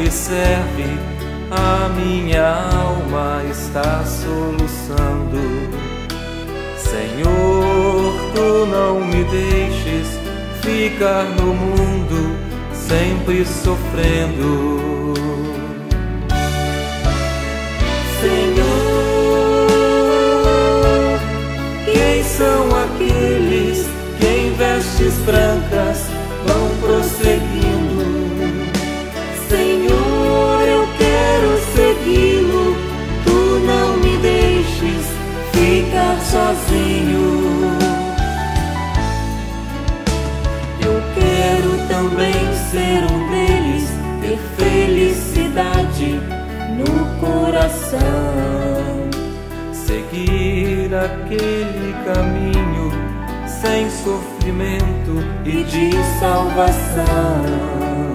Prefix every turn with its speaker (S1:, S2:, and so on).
S1: lhe serve, a minha alma está soluçando. Senhor, tu não me deixes ficar no mundo sempre sofrendo. Senhor, quem são aqueles que em vestes brancas vão prosseguindo? Senhor, eu quero segui-lo, tu não me deixes ficar sozinho. Eu quero também ser um deles, ter felicidade no coração, seguir aquele caminho sem sofrimento e de salvação.